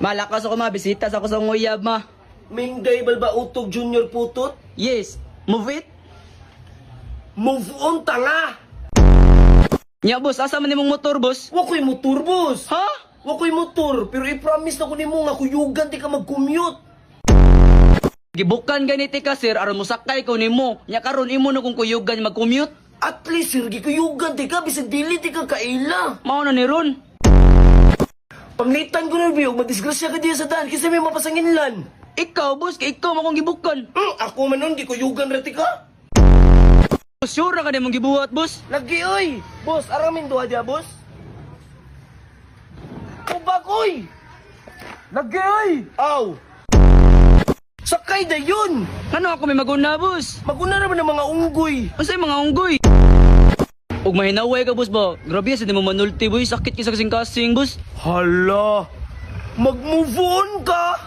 Malakas ako mabisita sa ako sa nguyab ma. Mingday balba utog junior putot? Yes, move it. Move on tanga! Nya boss, asa man nimong motor boss? Wakoy motor boss! Ha? Wakoy motor, pero i-promise na ko nimo nga kuyugan ti ka mag-commute. Gibukan ganiti ka sir, aron mo sakay ko nimo. Nya karon imo na kung kuyugan mag-commute. At least sir, gikuyugan ti ka, bisag dili ti ka kaila. Mao na ni ron. Panglitan ko na biyo, madisgrasya ka diya sa daan, kasi may mapasanginlan. Ikaw boss, kay ikaw mo akong gibukan. Ako man nun, gikuyugan rati ka. Sure ka nimong gibuhat boss. Lagi oy! Boss, aramin doha diya, boss? Ubak oy! Lagi oy! Aw! Sakay da yun! Ano ako may maguna boss? Maguna naman ng mga unggoy. Unsay mga unggoy? Ug mahinaway ka boss ba? Grabe sa di mo manulti boy, sakit kisa kasing boss. Hala! Mag-move on ka!